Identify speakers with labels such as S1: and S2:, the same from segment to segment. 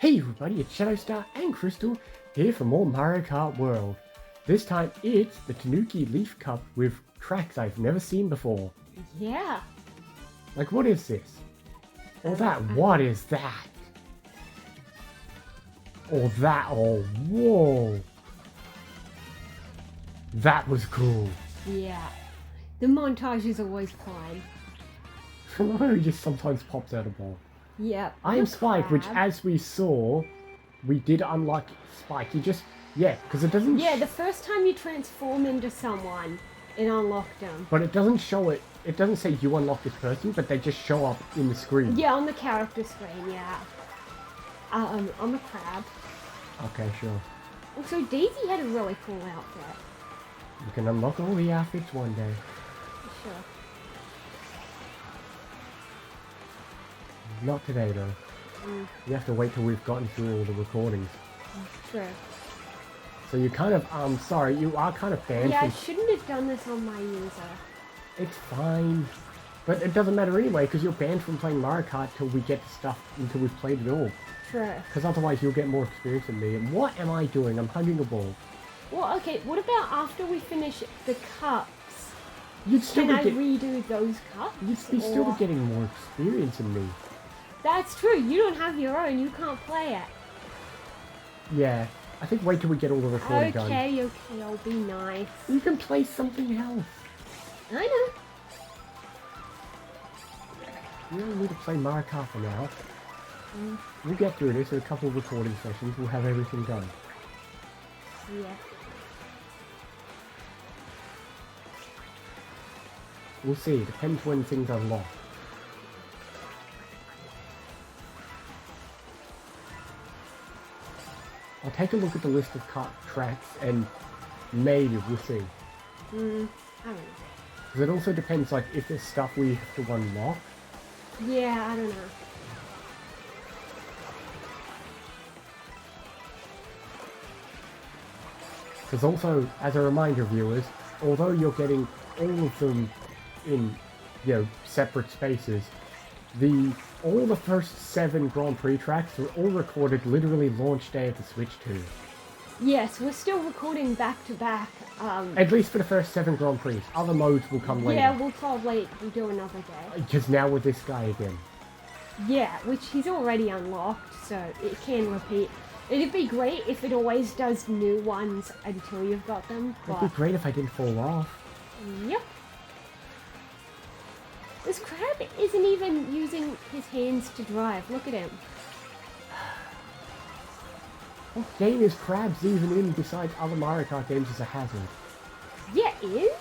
S1: Hey everybody, it's ShadowStar and Kristal here for more Mario Kart World. This time it's the Tanuki Leaf Cup with tracks I've never seen before.
S2: Yeah.
S1: Like, what is this? Or that, what is that? Or that, oh, whoa. That was cool.
S2: Yeah. The montage is always fun.
S1: Hello just sometimes pops out a ball.
S2: Yep.
S1: I am Spike, which as we saw, we did unlock Spike. You just, yeah, because it doesn't...
S2: Yeah, the first time you transform into someone, it unlocked them.
S1: But it doesn't show it. It doesn't say you unlock this person, but they just show up in the screen.
S2: Yeah, on the character screen, yeah. I'm a crab.
S1: Okay, sure.
S2: Also, Daisy had a really cool outfit.
S1: You can unlock all the outfits one day.
S2: Sure.
S1: Not today, though. You have to wait till we've gotten through all the recordings.
S2: True.
S1: So you kind of, sorry, you are kind of banned
S2: Yeah, I
S1: from...
S2: shouldn't have done this on my user.
S1: It's fine. But it doesn't matter anyway, because you're banned from playing Mario Kart till we get the stuff, until we've played it all.
S2: True.
S1: Because otherwise you'll get more experience than me. And what am I doing? I'm hugging a ball.
S2: Well, okay, what about after we finish the cups?
S1: You'd still
S2: Can I
S1: be
S2: redo those cups?
S1: You'd be still be getting more experience than me.
S2: That's true, you don't have your own, you can't play it.
S1: Yeah, I think wait till we get all the recording done.
S2: Okay, I'll be nice.
S1: You can play something else.
S2: I know.
S1: You don't need to play Mario Kart for now. We'll get through this in a couple of recording sessions, we'll have everything done.
S2: Yeah.
S1: We'll see, depends when things unlock. I'll take a look at the list of kart tracks and maybe we'll see.
S2: I don't know.
S1: Because it also depends, like, if there's stuff we have to unlock.
S2: Yeah, I don't know.
S1: Because also, as a reminder, viewers, although you're getting all of them in, you know, separate spaces, all the first 7 Grand Prix tracks were all recorded literally launch day of the Switch 2.
S2: Yes, we're still recording back to back.
S1: At least for the first 7 Grand Prix. Other modes will come later.
S2: Yeah, we'll probably do another day.
S1: Because now with this guy again.
S2: Yeah, which he's already unlocked, so it can repeat. It'd be great if it always does new ones until you've got them. But...
S1: It'd be great if I didn't fall off.
S2: Yep. This crab isn't even using his hands to drive. Look at him.
S1: What game is Crabs even in besides other Mario Kart games as a hazard?
S2: Yeah, is?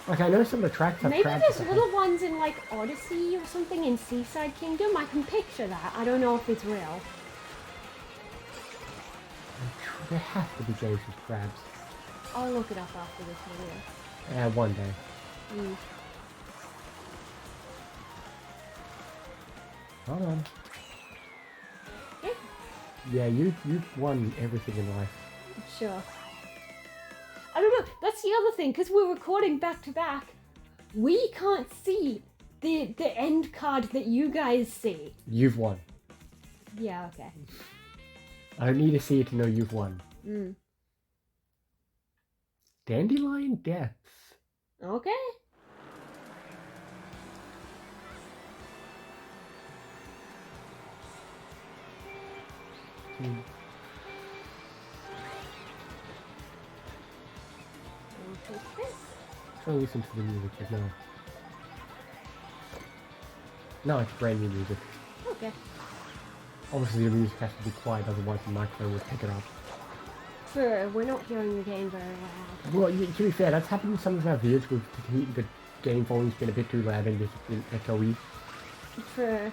S1: Like, I know some of the tracks have
S2: Maybe
S1: crabs
S2: there's
S1: as a
S2: little ones in, like, Odyssey or something in Seaside Kingdom. I can picture that. I don't know if it's real.
S1: There have to be games with crabs.
S2: I'll look it up after this video.
S1: Yeah, one day. Hold on.
S2: Yeah.
S1: Yeah, you've won everything in life.
S2: Sure. I don't know. That's the other thing, because we're recording back to back. We can't see the end card that you guys see.
S1: You've won.
S2: Yeah, okay.
S1: I don't need to see it to know you've won. Dandelion Depths.
S2: Okay.
S1: Try to listen to the music, but no. No, it's brand new music.
S2: Okay.
S1: Obviously the music has to be quiet, otherwise the microphone would pick it up.
S2: Sure, we're not hearing the game very loud.
S1: Well, to be fair, that's happened in some of our videos with the game volume's been a bit too loud and it's been echoey.
S2: Sure.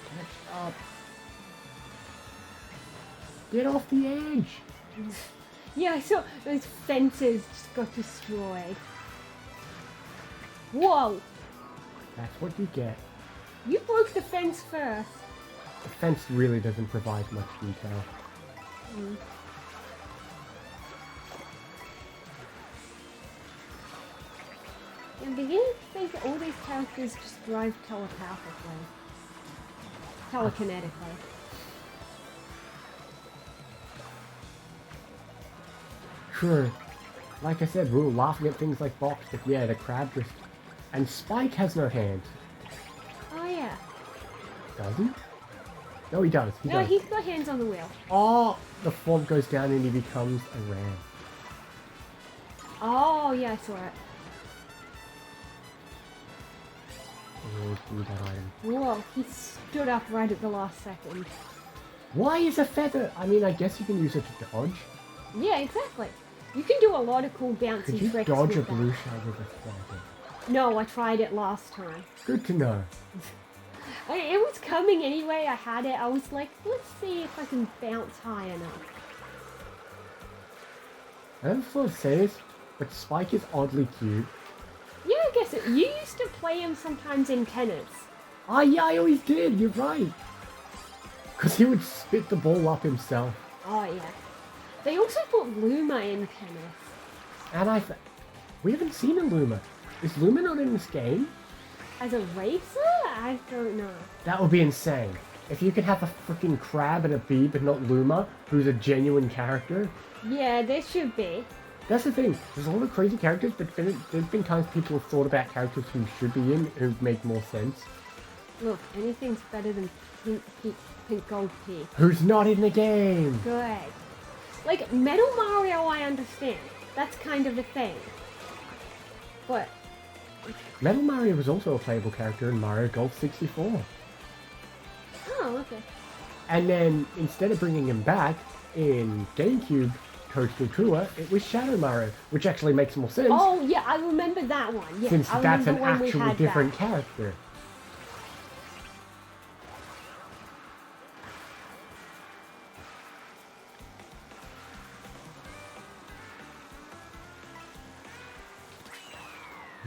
S1: Catch up. Get off the edge!
S2: Yeah, I saw those fences just got destroyed. Whoa!
S1: That's what you get.
S2: You broke the fence first.
S1: The fence really doesn't provide much detail.
S2: I'm beginning to think that all these characters just drive telepathically. Telekinetically.
S1: Sure. Like I said, we were laughing at things like Box, but yeah, the crab just... And Spike has no hands.
S2: Oh yeah.
S1: Does he? No, he does.
S2: No, he's got hands on the wheel.
S1: Oh, the form goes down and he becomes a ram.
S2: Oh yeah, I saw it.
S1: Oh, give me that item.
S2: Whoa, he stood up right at the last second.
S1: Why is a feather? I mean, I guess you can use it to dodge.
S2: Yeah, exactly. You can do a lot of cool bouncy
S1: Could you
S2: tricks
S1: dodge a
S2: with
S1: blue
S2: that.
S1: shell with a feather?
S2: No, I tried it last time.
S1: Good to know.
S2: It was coming anyway, I had it. I was like, let's see if I can bounce high enough.
S1: I never thought to say this, but Spike is oddly cute.
S2: Yeah, I guess it. You used to play him sometimes in tennis.
S1: Ah, yeah, I always did. You're right. Because he would spit the ball up himself.
S2: Oh, yeah. They also put Luma in tennis.
S1: And we haven't seen a Luma. Is Luma not in this game?
S2: As a racer? I don't know.
S1: That would be insane. If you could have a freaking crab and a bee, but not Luma, who's a genuine character.
S2: Yeah, there should be.
S1: That's the thing. There's a lot of crazy characters, but there's been times people have thought about characters who should be in, who make more sense.
S2: Look, anything's better than pink gold pea.
S1: Who's not in the game?
S2: Good. Like, Metal Mario, I understand. That's kind of a thing. But...
S1: Metal Mario was also a playable character in Mario Golf 64.
S2: Oh, okay.
S1: And then, instead of bringing him back, in GameCube Coastal Tour, it was Shadow Mario, which actually makes more sense.
S2: Oh, yeah, I remember that one. Yeah,
S1: since
S2: I
S1: that's an
S2: remember when we
S1: actual
S2: had
S1: different
S2: that.
S1: character.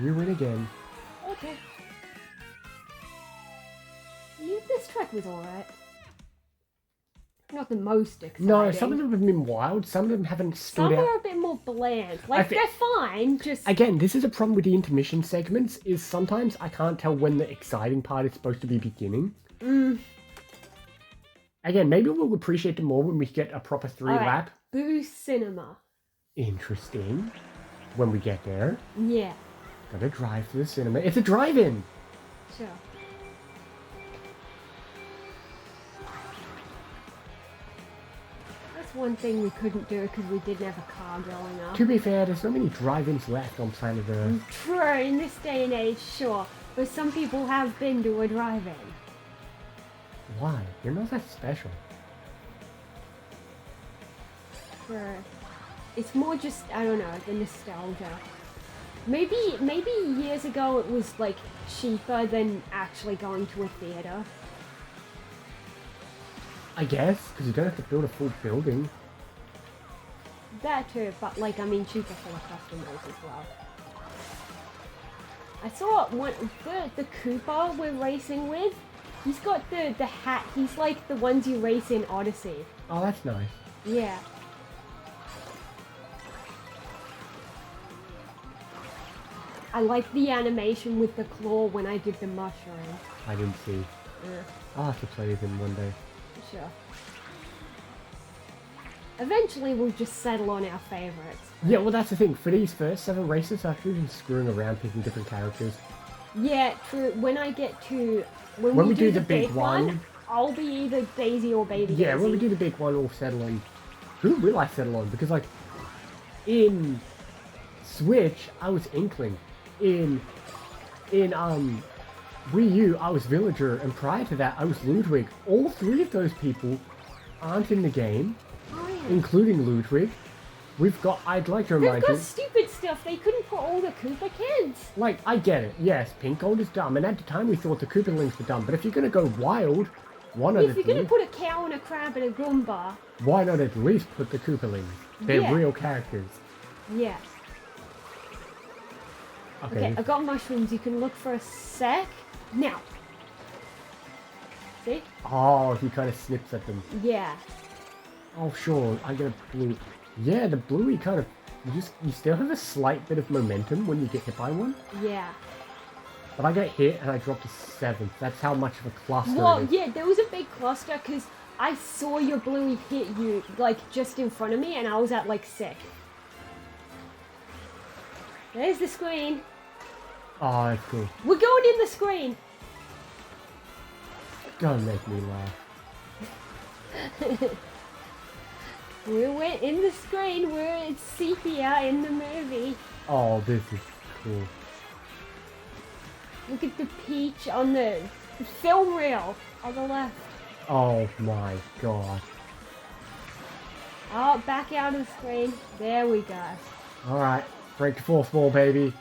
S1: You win again.
S2: Okay. Yeah, this track was alright. Not the most exciting.
S1: No, some of them have been wild, some of them haven't stood
S2: Some
S1: out.
S2: are a bit more bland. Like, they're fine, just...
S1: Again, this is a problem with the intermission segments, is sometimes I can't tell when the exciting part is supposed to be beginning. Again, maybe we'll appreciate them more when we get a proper 3-lap.
S2: Boo Cinema.
S1: Interesting. When we get there.
S2: Yeah,
S1: Gotta drive to the cinema. It's a drive-in!
S2: sure. That's one thing we couldn't do because we didn't have a car growing up.
S1: To be fair, there's not many drive-ins left on planet Earth.
S2: True, in this day and age, sure. But some people have been to a drive-in.
S1: Why? You're not that special.
S2: True. It's more just, I don't know, the nostalgia. Maybe years ago it was like cheaper than actually going to a theater.
S1: I guess, because you don't have to build a full building.
S2: That too, but like, I mean, cheaper for the customers as well. I saw one, the Koopa we're racing with. He's got the hat. He's like the ones you race in Odyssey.
S1: Oh, that's nice.
S2: Yeah. I like the animation with the claw when I did the mushroom.
S1: I didn't see. I'll have to play with him one day.
S2: Sure. Eventually we'll just settle on our favorites.
S1: Yeah, well that's the thing. For these first 7 races, I've been screwing around picking different characters.
S2: Yeah, true. When I get to...
S1: When we do the big one,
S2: I'll be either Daisy or Baby
S1: yeah,
S2: Daisy.
S1: when we do the big one, we'll settle on... Who will I settle on? Because, like, in Switch, I was Inkling. In Wii U, I was Villager, and prior to that, I was Ludwig. All 3 of those people aren't in the game, including Ludwig. We've got, I'd like to remind
S2: They've
S1: you...
S2: got stupid stuff. They couldn't put all the Koopa kids.
S1: Like, I get it. Yes, Pink Gold is dumb, and at the time we thought the Koopalings were dumb, but if you're going to go wild, why not
S2: If you're going to put a cow and a crab and a Goomba...
S1: Why not at least put the Koopalings? They're
S2: Yeah.
S1: real characters.
S2: Yeah. Okay, I got mushrooms. You can look for a sec. Now. See?
S1: Oh, he kind of snips at them.
S2: Yeah.
S1: Oh, sure, I get a blue... Yeah, the bluey kind of You still have a slight bit of momentum when you get hit by one.
S2: Yeah.
S1: But I got hit and I dropped to 7th. That's how much of a cluster
S2: Well,
S1: it is.
S2: yeah, there was a big cluster because I saw your bluey hit you, like, just in front of me, and I was at, like, 6th. There's the screen.
S1: Oh, that's cool.
S2: We're going in the screen.
S1: Don't make me laugh.
S2: We went in the screen where it's sepia in the movie.
S1: Oh, this is cool.
S2: Look at the peach on the film reel on the left.
S1: Oh my god.
S2: Oh, back out of the screen. There we go.
S1: Alright, break the fourth wall, baby.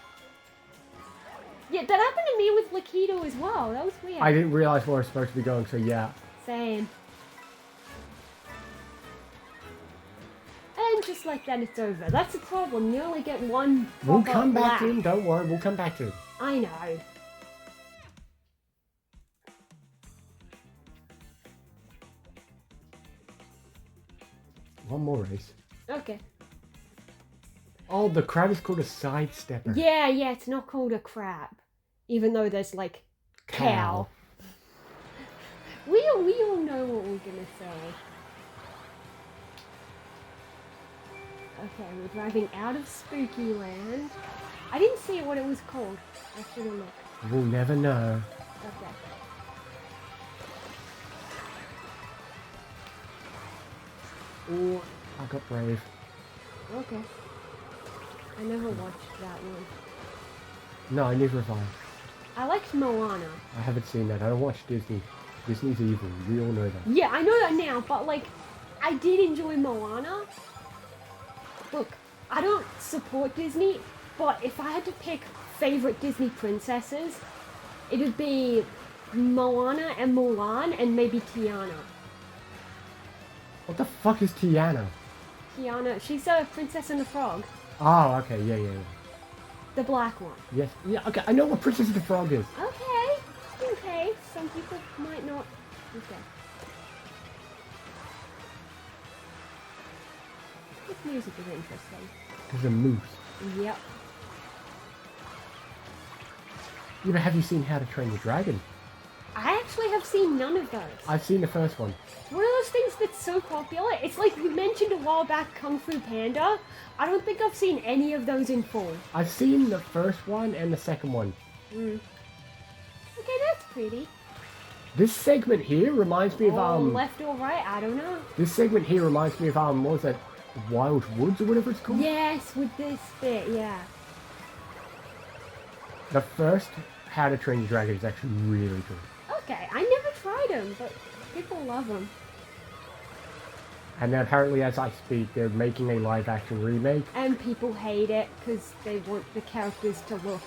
S2: Yeah, that happened to me with Lakitu as well. That was weird.
S1: I didn't realize where I was supposed to be going, so yeah.
S2: Same. And just like that, it's over. That's the problem. You only get one
S1: We'll
S2: proper
S1: come back
S2: lap.
S1: to him, don't worry, we'll come back to him.
S2: I know.
S1: One more race.
S2: Okay.
S1: Oh, the crab is called a sidestepper.
S2: Yeah, it's not called a crab. Even though there's like cow. We all know what we're gonna say. Okay, we're driving out of Spooky Land. I didn't see what it was called. I should have looked.
S1: We'll never know.
S2: Okay.
S1: Oh, I got brave.
S2: Okay. I never watched that one.
S1: No, I never have.
S2: I liked Moana.
S1: I haven't seen that. I don't watch Disney. Disney's evil. We all know that.
S2: Yeah, I know that now, but like, I did enjoy Moana. Look, I don't support Disney, but if I had to pick favorite Disney princesses, it would be Moana and Mulan and maybe Tiana.
S1: What the fuck is Tiana?
S2: Tiana, she's a Princess and the Frog,
S1: Oh, okay, yeah.
S2: the black one.
S1: Yes, yeah, okay, I know what Princess of the Frog is.
S2: Okay, some people might not. Okay. This music is interesting.
S1: There's a moose.
S2: Yep.
S1: Yeah, but have you seen How to Train Your Dragon?
S2: I actually have seen none of those.
S1: I've seen the first one.
S2: It's one of those things that's so popular. It's like you mentioned a while back Kung Fu Panda. I don't think I've seen any of those in full.
S1: I've seen the first one and the second one.
S2: Okay, that's pretty.
S1: This segment here reminds me of
S2: Left or right, I don't know.
S1: This segment here reminds me of what was that? Wild Woods or whatever it's called?
S2: Yes, with this bit, yeah.
S1: The first How to Train Your Dragon is actually really good.
S2: Okay, I never tried them, but people love them.
S1: And apparently, as I speak, they're making a live-action remake.
S2: And people hate it because they want the characters to look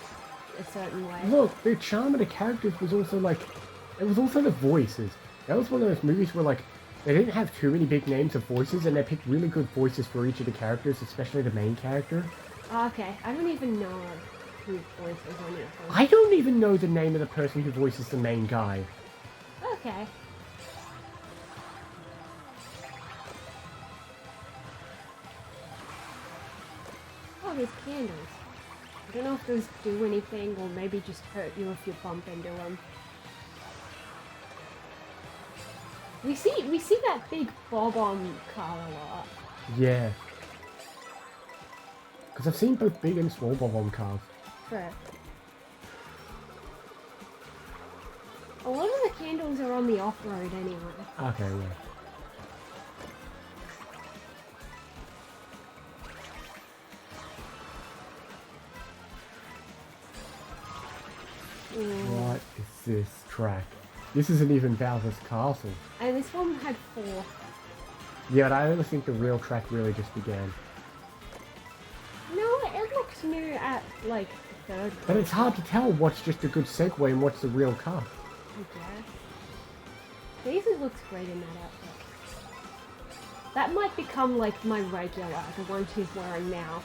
S2: a certain way.
S1: Look, the charm of the characters was also like... It was also the voices. That was one of those movies where, like, they didn't have too many big names of voices, and they picked really good voices for each of the characters, especially the main character.
S2: Okay, I don't even know who voices on it.
S1: I don't even know the name of the person who voices the main guy.
S2: Okay. Oh, there's candles. I don't know if those do anything or maybe just hurt you if you bump into them. We see that big bob-omb car a lot.
S1: Yeah. Because I've seen both big and small bob-omb cars.
S2: Fair. A lot of the candles are on the off-road anyway.
S1: Okay, yeah. What is this track? This isn't even Bowser's Castle.
S2: And this one had 4.
S1: Yeah, but I only think the real track really just began.
S2: No, it looks new at, like, the 3rd.
S1: But it's hard to tell what's just a good segue and what's the real car.
S2: I guess. Daisy looks great in that outfit. That might become, like, my regular, the one she's wearing now.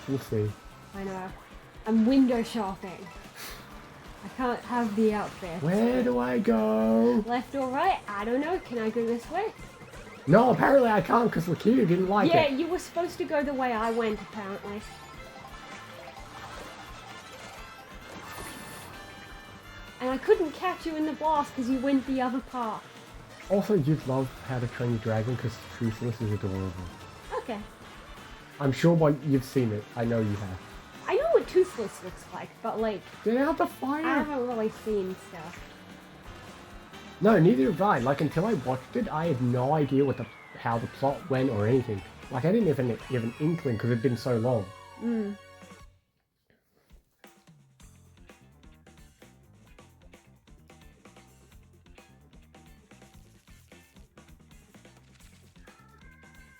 S1: We'll see.
S2: I know. I'm window shopping. I can't have the outfit.
S1: Where do I go?
S2: Left or right? I don't know. Can I go this way?
S1: No, apparently I can't because Lakitu didn't like
S2: Yeah,
S1: it.
S2: you were supposed to go the way I went, apparently. And I couldn't catch you in the blast because you went the other path.
S1: Also, you'd love How to Train Your Dragon because Truthless is adorable.
S2: Okay.
S1: I'm sure you've seen it. I know you have.
S2: I know what Toothless looks like, but like,
S1: Get out the fire!
S2: I haven't really seen stuff.
S1: No, neither have I. Like, until I watched it, I had no idea how the plot went or anything. Like, I didn't even have an inkling because it'd been so long.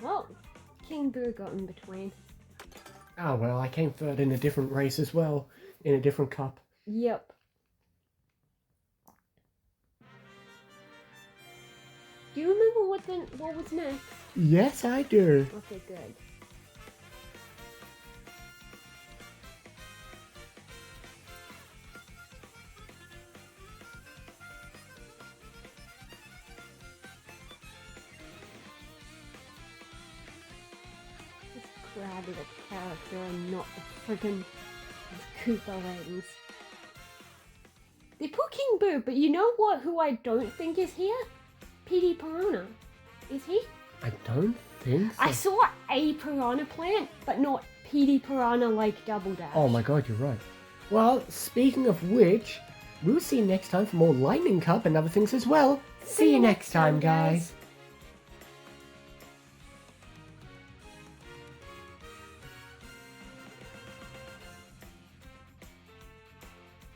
S2: Well, King Boo got in between.
S1: Oh, well, I came third in a different race as well. In a different cup.
S2: Yep. Do you remember what was next?
S1: Yes, I do.
S2: Okay, good. This crab is a character and not the friggin' Koopa Lens. They put King Boo, but you know what? Who I don't think is here? PD Piranha. Is he?
S1: I don't think so.
S2: I saw a piranha plant, but not PD Piranha like Double Dash.
S1: Oh my god, you're right. Well, speaking of which, we'll see you next time for more Lightning Cup and other things as well. See you next time, guys.